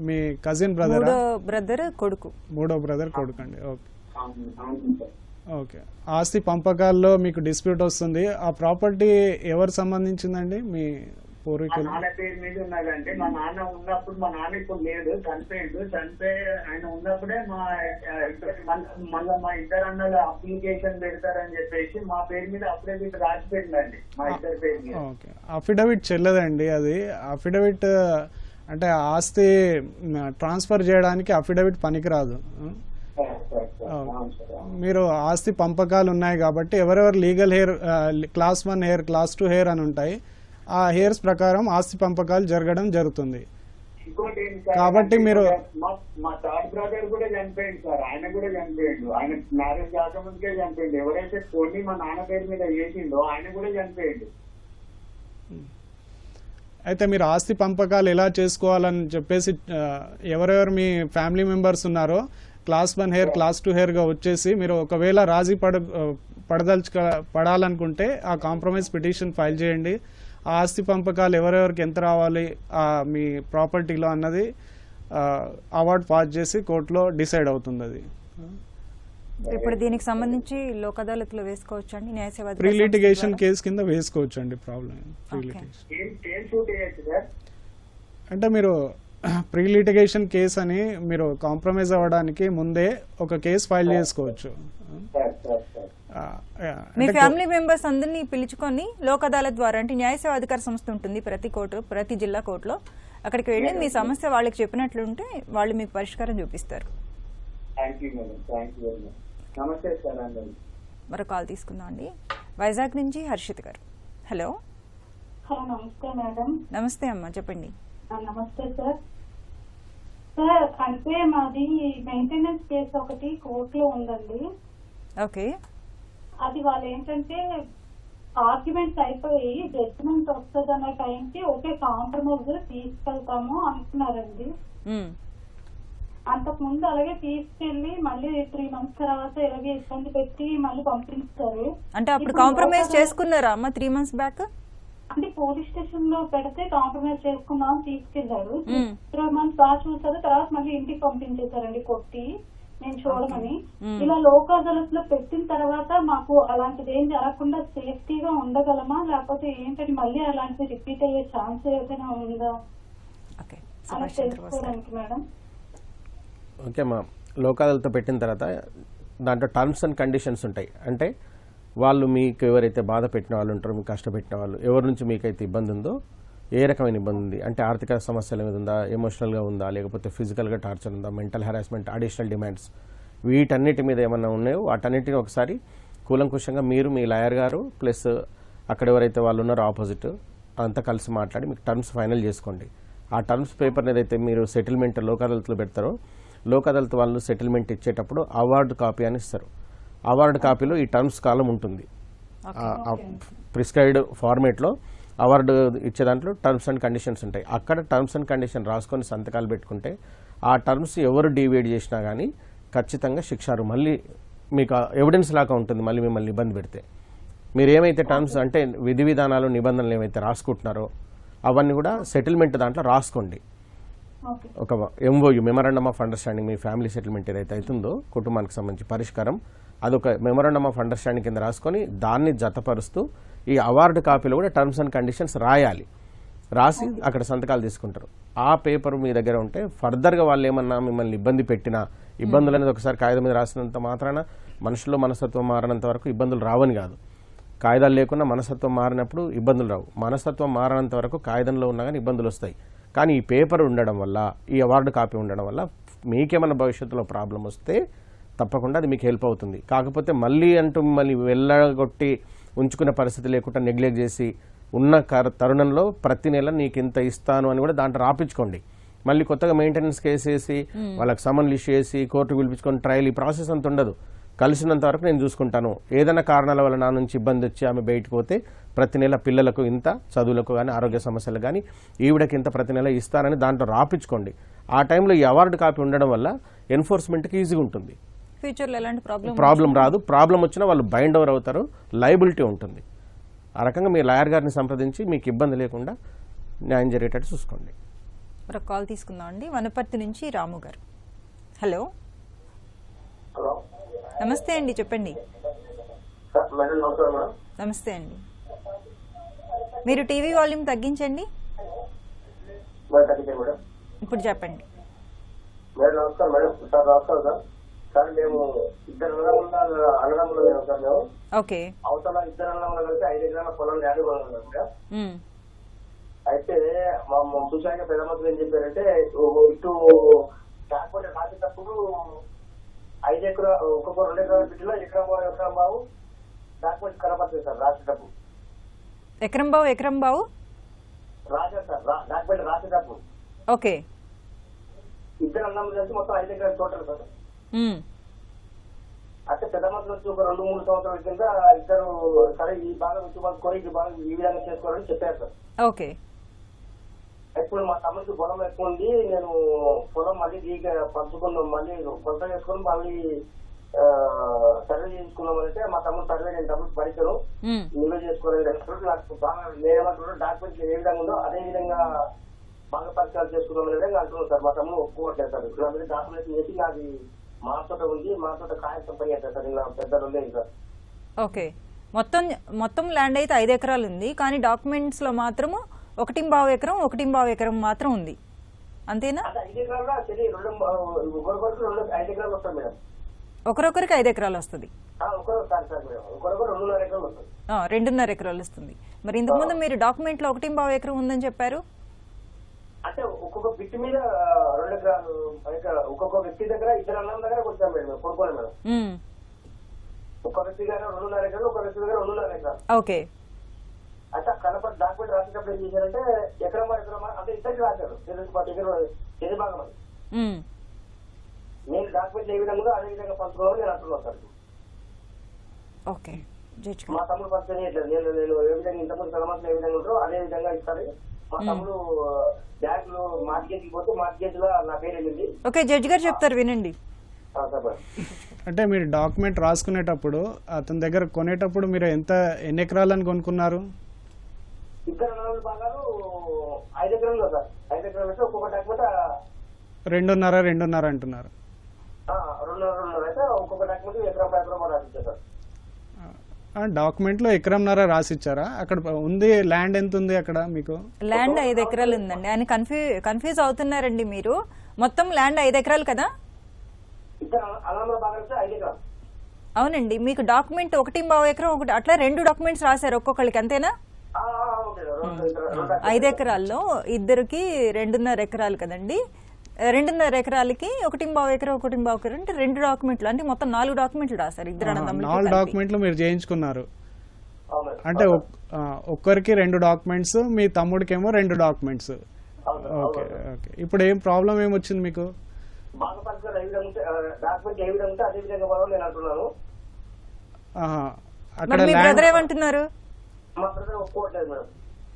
మీ కజిన్ బ్రదర్, మూడో బ్రదర్ కొడుకు అండి. ఓకే అవును, అవును సార్. ఓకే, ఆస్తి పంపకాల్లో మీకు డిస్ప్యూట్ వస్తుంది. ఆ ప్రాపర్టీ ఎవరు సంబంధించిందండి? మీ మా పూర్వీకులు? నాన్న పేరు మీద ఉన్నదంటే, మా నాన్న ఉన్నప్పుడు, మా నాన్న ఇప్పుడు లేదు, చనిపోయి ఆయన ఉన్నప్పుడే మళ్ళీ మా ఇద్దరు అన్నలు అప్లికేషన్ పెడతారని చెప్పేసి మా పేరు మీద అఫిడవిట్ రాసి పెట్టిందండి, మా ఇద్దరి పేరు మీద. ఓకే, అఫిడవిట్ చెల్లదండి. అది అఫిడవిట్ అంటే ఆస్తి ట్రాన్స్ఫర్ చేయడానికి అఫిడవిట్ పనికిరాదు. మీరు ఆస్తి పంపకాలు ఉన్నాయి కాబట్టి ఎవరెవరు legal heir, class 1 hair, class 2 hair అని ఉంటాయి. ఆ హెయిర్స్ ప్రకారం ఆస్తి పంపకాలు జరగడం జరుగుతుంది. ఇంకోటి ఏంటి సార్, కాబట్టి మీరు మా థర్డ్ బ్రదర్ కూడా చనిపోయింది సార్, ఆయన కూడా చనిపోయిండు. ఆయన మ్యారేజ్ కాకముందుకే చనిపోయిండు. ఎవరైతే కొన్ని మా నాన్న పేరు మీద వేసిండో ఆయన కూడా చనిపోయిండు. అయితే మీరు ఆస్తి పంపకాలు ఎలా చేసుకోవాలని చెప్పేసి ఎవరెవరు మీ ఫ్యామిలీ మెంబర్స్ ఉన్నారో క్లాస్ 1 హెయిర్, క్లాస్ 2 హెయిర్గా వచ్చేసి మీరు ఒకవేళ రాజీ పడాలనుకుంటే ఆ కాంప్రమైజ్ పిటిషన్ ఫైల్ చేయండి. ఆ ఆస్తి పంపకాలు ఎవరెవరికి ఎంత రావాలి మీ ప్రాపర్టీలో అన్నది అవార్డు పాస్ చేసి కోర్టులో డిసైడ్ అవుతుంది. అది ఇప్పుడు దీనికి సంబంధించి లోక్ అదాలత్లో వేసుకోవచ్చు అండి, న్యాయ సేవా ప్రీ లిటిగేషన్ కేసు కింద వేసుకోవచ్చు అండి. ప్రాబ్లం ప్రీ లిటిగేషన్ ఏం షూట్ చేయొచ్చు సార్? అంటే మీరు ప్రీ లిటిగేషన్ కేసు అని మీరు కాంప్రమైజ్ అవ్వడానికి ముందే ఒక కేసు ఫైల్ చేసుకోవచ్చు. మీ ఫ్యామిలీ మెంబర్స్ అందరినీ పిలుచుకొని లోక్ అదాలత్ ద్వారా, అంటే న్యాయ సేవా అధికార సంస్థ ఉంటుంది ప్రతి జిల్లా కోర్టులో, అక్కడికి వెళ్ళి మీ సమస్య వాళ్ళకి చెప్పినట్లుంటే వాళ్ళు మీకు పరిష్కారం చూపిస్తారు. నమస్తే సార్. మరో కాల్ తీసుకుందాం అండి. వైజాగ్ నుంచి హర్షిత్ గారు. హలో. నమస్తే మేడం. నమస్తే అమ్మా, చెప్పండి. నమస్తే సార్. సార్ అంటే మాది మెయింటెనెన్స్ కేసు ఒకటి కోర్టులో ఉందండి. ఓకే. అది వాళ్ళు ఏంటంటే ఆర్గ్యుమెంట్స్ అయిపోయి జడ్జిమెంట్ వస్తుంది అనే టైంకి ఓకే కాంప్రమైజ్ తీసుకెళ్తాము అంటున్నారండి. అంతకు ముందు అలాగే తీసుకెళ్లి మళ్ళీ 3 months తర్వాత ఇలాగే ఇబ్బంది పెట్టి మళ్ళీ పంపిస్తారు. అంటే అప్పుడు కాంప్రమైజ్ చేసుకున్నారా అమ్మ 3 months బ్యాక్? అంటే పోలీస్ స్టేషన్ లో పెడితే కాంప్రమైజ్ చేసుకుందాం తీసుకెళ్లారు. 3 months బాగా చూసారు, తర్వాత మళ్ళీ ఇంటికి పంపించేశారండి కొట్టి, నేను చూడమని. ఇలా లోక్ అదాలత్ లో పెట్టిన తర్వాత మాకు అలాంటిది ఏం జరగకుండా సేఫ్టీగా ఉండగలమా, లేకపోతే ఏంటంటే మళ్ళీ అలాంటిది రిపీట్ అయ్యే ఛాన్స్ ఏదైనా ఉందా అని తెలుసుకోవడానికి మేడం. ఓకే అమ్మా, లోక్ అదాలత్లో పెట్టిన తర్వాత దాంట్లో టర్మ్స్ అండ్ కండిషన్స్ ఉంటాయి. అంటే వాళ్ళు మీకు ఎవరైతే బాధ పెట్టిన వాళ్ళు ఉంటారో, మీకు కష్టపెట్టిన వాళ్ళు, ఎవరి నుంచి మీకైతే ఇబ్బంది ఉందో, ఏ రకమైన ఇబ్బంది ఉంది అంటే ఆర్థిక సమస్యల మీద ఉందా, ఎమోషనల్గా ఉందా, లేకపోతే ఫిజికల్గా టార్చర్ ఉందా, మెంటల్ హెరాస్మెంట్, అడిషనల్ డిమాండ్స్, వీటన్నిటి మీద ఏమన్నా ఉన్నాయో వాటన్నిటిని ఒకసారి కూలంకుషంగా మీరు, మీ లాయర్ గారు ప్లస్ అక్కడ ఎవరైతే వాళ్ళు ఉన్నారో ఆపోజిట్ అంతా కలిసి మాట్లాడి మీకు టర్మ్స్ ఫైనల్ చేసుకోండి. ఆ టర్మ్స్ పేపర్ని ఏదైతే మీరు సెటిల్మెంట్ లోక్ అదాలత్లో పెడతారో, లోక్ అదాలత్ వాళ్ళు సెటిల్మెంట్ ఇచ్చేటప్పుడు అవార్డు కాపీ అని ఇస్తారు. అవార్డు కాపీలో ఈ టర్మ్స్ కాలం ఉంటుంది. ప్రిస్క్రైబ్డ్ ఫార్మేట్లో అవార్డు ఇచ్చే దాంట్లో టర్మ్స్ అండ్ కండిషన్స్ ఉంటాయి. అక్కడ టర్మ్స్ అండ్ కండిషన్ రాసుకొని సంతకాలు పెట్టుకుంటే ఆ టర్మ్స్ ఎవరు డీవియేట్ చేసినా కానీ ఖచ్చితంగా శిక్షారు. మళ్ళీ మీకు ఎవిడెన్స్ లాగా ఉంటుంది. మళ్ళీ మిమ్మల్ని ఇబ్బంది పెడితే మీరు ఏమైతే టర్మ్స్ అంటే విధి విధానాలు, నిబంధనలు ఏమైతే రాసుకుంటున్నారో అవన్నీ కూడా సెటిల్మెంట్ దాంట్లో రాసుకోండి. ఒక MoU, memorandum of understanding, me family settlement ఏదైతే అవుతుందో కుటుంబానికి సంబంధించి పరిష్కారం, అదొక మెమరాండమ్ ఆఫ్ అండర్స్టాండింగ్ కింద రాసుకొని దాన్ని జతపరుస్తూ ఈ అవార్డు కాపీలో కూడా టర్మ్స్ అండ్ కండిషన్స్ రాయాలి. రాసి అక్కడ సంతకాలు తీసుకుంటారు. ఆ పేపర్ మీ దగ్గర ఉంటే ఫర్దర్గా వాళ్ళు ఏమన్నా మిమ్మల్ని ఇబ్బంది పెట్టినా, ఇబ్బందులు అనేది ఒకసారి కాగితం మీద రాసినంత మాత్రాన మనుషుల్లో మనస్తత్వం మారినంత వరకు ఇబ్బందులు రావని కాదు. కాగితాలు లేకుండా మనస్తత్వం మారినప్పుడు ఇబ్బందులు రావు. మనస్తత్వం మారినంత వరకు కాగితంలో ఉన్నా కానీ ఇబ్బందులు వస్తాయి. కానీ ఈ పేపర్ ఉండడం వల్ల, ఈ అవార్డు కాపీ ఉండడం వల్ల మీకేమన్నా భవిష్యత్తులో ప్రాబ్లం వస్తే తప్పకుండా అది మీకు హెల్ప్ అవుతుంది. కాకపోతే మళ్ళీ అంటూ మిమ్మల్ని వెళ్ళగొట్టి ఉంచుకునే పరిస్థితి లేకుండా నెగ్లెక్ట్ చేసి ఉన్న తరుణంలో ప్రతి నెల నీకు ఇంత ఇస్తాను అని కూడా దాంట్లో రాపించుకోండి. మళ్ళీ కొత్తగా మెయింటెనెన్స్ కేసు వేసి వాళ్ళకి సమన్లు ఇష్యూ చేసి కోర్టుకు పిలిపించుకొని ట్రయల్, ఈ ప్రాసెస్ అంత ఉండదు. కలిసినంత వరకు నేను చూసుకుంటాను. ఏదైనా కారణాల వల్ల నా నుంచి ఇబ్బంది వచ్చి ఆమె బయటకు పోతే ప్రతి నెల పిల్లలకు ఇంత, చదువులకు కానీ ఆరోగ్య సమస్యలు కానీ ఈవిడకి ఇంత ప్రతి నెల ఇస్తానని దాంట్లో రాపించుకోండి. ఆ టైంలో ఈ అవార్డు కాపీ ఉండడం వల్ల ఎన్ఫోర్స్మెంట్కి ఈజీగా ఉంటుంది. ఫ్యూచర్లో ఎలాంటి ప్రాబ్లం రాదు. ప్రాబ్లం వచ్చినా వాళ్ళు బైండ్ ఓవర్ అవుతారు, లయబిలిటీ ఉంటుంది. ఆ రకంగా మీ లాయర్ గారిని సంప్రదించి మీకు ఇబ్బంది లేకుండా న్యాయం జరిగేటట్టు చూసుకోండి. ఒక కాల్ తీసుకుందాం అండి. వనపర్తి నుంచి రాము గారు. హలో, హలో, నమస్తే అండి, చెప్పండి. మేడం నమస్కారం మేడం. నమస్తే అండి. మీరు టీవీ వాల్యూమ్ తగ్గించండి. మేడం ఇప్పుడు చెప్పండి. మేడం నమస్కారం మేడం. సార్ నమస్కారం సార్. సార్ మేము ఇద్దరు అన్నదమ్ములు సార్. మేము ఓకే. అవతల ఇద్దరు అన్నదమ్ములు కలిసి 5 ఎకరాల పొలం డాడీ కొనుక్కున్నాం సార్. అయితే మా చూసాక పెద్ద మంత్రులు ఏం చెప్పారంటే, ఇటు కాకపోతే రాసేటప్పుడు 5 ఎకరాలు ఒక్కొక్క 2 ఎకరాల బిడ్డలో ఎకరం బాబు డాక్యుమెంట్ కనపడుతుంది సార్. రాసేటప్పుడు ఎకరం బావు రాశారు సార్. డాక్యుమెంట్ రాసేటప్పుడు ఓకే. ఇద్దరు అన్నదమ్ములు కలిసి మొత్తం 5 ఎకరాలు టోటల్ సార్. అంటే పెద్ద మంత్రులు వచ్చి ఒక 2-3 సంవత్సరాల కింద ఇద్దరు సరే ఈ భాగం ఇచ్చుకొని ఈ భాగం ఈ విధంగా చేసుకోవాలని చెప్పారు సార్. ఓకే. ఇప్పుడు మా తమ్ముడికి పొలం ఎక్కువ ఉంది, నేను పొలం మళ్ళీ పంచుకున్నాం, మళ్ళీ కొలత చేసుకుని మళ్ళీ సర్వే చేసుకున్నామంటే మా తమ్ముడు సర్వే నేను డబ్బులు భరించను, నిల్వ చేసుకోలేదు. నాకు బాగా నేనేమంటున్నాను, డాక్యుమెంట్లు ఏ విధంగా ఉందో అదే విధంగా బాగా పరిచయాలు చేసుకున్నాం విధంగా అంటున్నాను సార్. మా తమ్ముడు ఒప్పుకోవట్లేదు సార్. నా మీద డాక్యుమెంట్లు చేసి నాది మా తోట ఉంది, మా తోట కాయసం పని అవుతుంది సార్. ఇలా పెద్దలు లేదు సార్. ఓకే. మొత్తం ల్యాండ్ అయితే 5 ఎకరాలు ఉంది, కానీ డాక్యుమెంట్స్ లో మాత్రము 1.5 ఎకరం 1.5 ఎకరం మాత్రం ఉంది, అంతేనా? 5 ఎకరాలు ఒకరికొరకు 5 ఎకరాలు వస్తుంది మేడం. ఒకరొకరికి 5 ఎకరాలు వస్తుంది. ఒకరొకరు 2.5 ఎకరాలు వస్తుంది. 2.5 ఎకరాలు వస్తుంది. మరి ఇంతకుముందు మీరు డాక్యుమెంట్ లో 1.5 ఎకరం ఉందని చెప్పారు. అంటే ఒక్కొక్క బిట్టి మీద 2 ఎకరాలు ఒక్కొక్క వ్యక్తి దగ్గర ఇద్దరు అన్నం దగ్గర కొంచెం మేడం కొనుక్కోలే మేడం. ఒక వ్యక్తి దగ్గర 2.5 ఎకరాలు, ఒక వ్యక్తి దగ్గర 2.5 ఎకరాలు. ఓకే. అయితే కనపడి డాక్యుమెంట్ రాసేటప్పుడు ఏం చేశారంటే ఎకరం అంటే ఇద్దరికి రాశారు ఎన్ని భాగం అని. నేను డాక్యుమెంట్ ఏ విధంగా అదే విధంగా పంచుకోవాలని నేను అంటున్నాను సార్. ఓకే. మా తమ్ముడు పంచని నేను ఏ విధంగా ఇంతకుముందు సలమాన్లు ఏ విధంగా ఉంటారో అదే విధంగా ఇస్తారు. మా తమ్ముడు బ్యాంక్ లో మార్కెట్కి పోతే మార్కెట్ లో నా పేరు వెళ్ళింది. ఓకే, జడ్జి గారు చెప్తారు, వినండి. అంటే మీరు డాక్యుమెంట్ రాసుకునేటప్పుడు అతని దగ్గర కొనేటప్పుడు మీరు ఎన్ని ఎకరాలని కొనుక్కున్నారు? ఇద్దరు అన్నదమ్ముల భాగాలు 5 ఎకరాలు సార్. 5 ఎకరాలు అయితే ఒక్కొక్క డాక్యుమెంట్ 2.5 అంటున్నారు. 2.5 అయితే ఒక్కొక్క డాక్యుమెంట్ ఎకరం రాసిచ్చారు సార్. డాక్యుమెంట్ లో 1.5 రాసిచ్చారా? అక్కడ ఉంది ల్యాండ్ ఎంత ఉంది అక్కడ? మీకు ల్యాండ్ 5 ఎకరాలు ఉందండి. ఆయన కన్ఫ్యూజ్ అవుతున్నారండి మీరు. మొత్తం ల్యాండ్ 5 ఎకరాలు కదా? అవునండి. మీకు డాక్యుమెంట్ 1.5 ఎకరం ఒకటి అట్లా 2 డాక్యుమెంట్స్ రాశారు ఒక్కొక్కరికి, అంతేనా? 5 ఎకరాల్లో ఇద్దరికి 2.5 ఎకరాలు కదండి. 2.5 ఎకరాలకి 1.5 ఎకరం 1.5 ఎకరం అంటే 2 డాక్యుమెంట్లు, అంటే మొత్తం 4 డాక్యుమెంట్లు రాశారు ఇద్దరు అన్నదమ్ములు. 4 డాక్యుమెంట్లు మీరు చేయించుకున్నారు. అంటే ఒక్కరికి 2 డాక్యుమెంట్స్, మీ తమ్ముడికేమో 2 డాక్యుమెంట్స్. Okay okay. ఇప్పుడు ఏం ప్రాబ్లం ఏమొచ్చింది మీకు? అక్కడ మీ బ్రదర్ ఏమంటున్నారు? మా బ్రదర్ ఒప్పుకోవట్లేదు మేడం.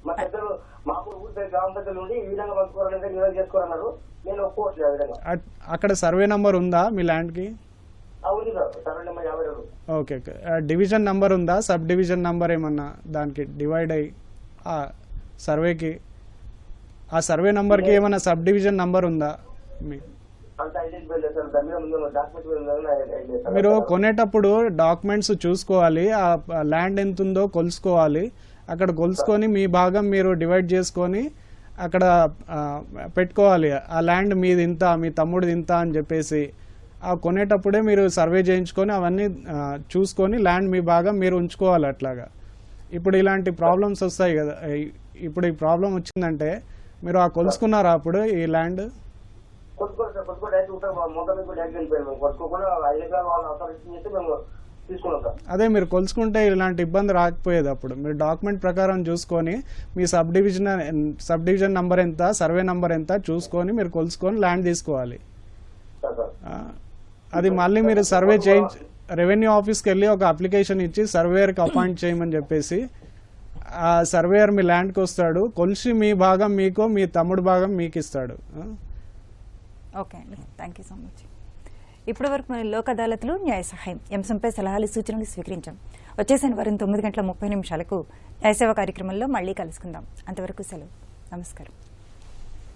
మా పెద్దలు మాకు ఊరి గ్రామం దగ్గర నుండి ఈ విధంగా పంచుకోవాలంటే నివేదన చేసుకోవాలన్నారు. నేను ఒప్పుకోవట్లేదు ఆ విధంగా. అక్కడ సర్వే నంబర్ ఉందా మీ ల్యాండ్ కి? ఉంది sir, survey number 52. Okay okay. Division number ఉందా? సబ్ డివిజన్ నంబర్ ఏమన్నా దానికి డివైడ్ అయ్యి ఆ సర్వేకి, ఆ సర్వే నంబర్కి ఏమన్నా సబ్ డివిజన్ నంబర్ ఉందా? మీరు కొనేటప్పుడు డాక్యుమెంట్స్ చూసుకోవాలి, ఆ ల్యాండ్ ఎంత ఉందో కొలుసుకోవాలి. అక్కడ కొలుసుకొని మీ భాగం మీరు డివైడ్ చేసుకొని అక్కడ పెట్టుకోవాలి. ఆ ల్యాండ్ మీది ఇంత, మీ తమ్ముడిది ఇంత అని చెప్పేసి ఆ కొనేటప్పుడే మీరు సర్వే చేయించుకొని అవన్నీ చూసుకొని ల్యాండ్ మీ భాగం మీరు ఉంచుకోవాలి. అట్లాగా ఇప్పుడు ఇలాంటి ప్రాబ్లమ్స్ వస్తాయి కదా. ఇప్పుడు ఈ ప్రాబ్లం వచ్చిందంటే మీరు ఆ కొలుసుకున్నారా అప్పుడు ఈ ల్యాండ్? తీసుకున్నాం సార్. అదే మీరు కొలుసుకుంటే ఇలాంటి ఇబ్బంది రాకపోయేది. అప్పుడు మీరు డాక్యుమెంట్ ప్రకారం చూసుకొని మీ సబ్ డివిజన్ నంబర్ ఎంత, సర్వే నంబర్ ఎంత చూసుకొని మీరు కొలుసుకొని ల్యాండ్ తీసుకోవాలి. అది మళ్ళీ మీరు సర్వే చేయించి రెవెన్యూ ఆఫీస్కి వెళ్ళి ఒక అప్లికేషన్ ఇచ్చి సర్వేయర్కి అపాయింట్ చేయమని చెప్పేసి ఆ సర్వేయర్ మీ ల్యాండ్కి వస్తాడు, కొలిసి మీ భాగం మీకో మీ తమ్ముడు భాగం మీకు ఇస్తాడు. ఓకే అండి, థ్యాంక్ యూ సో మచ్. ఇప్పటి వరకు మన లోక్ అదాలత్లు న్యాయ సహాయం అంశంపై సలహాలు సూచనలు స్వీకరించాం. వచ్చే శనివారం 9:30 న్యాయసేవ కార్యక్రమంలో మళ్ళీ కలుసుకుందాం. అంతవరకు సెలవు. నమస్కారం.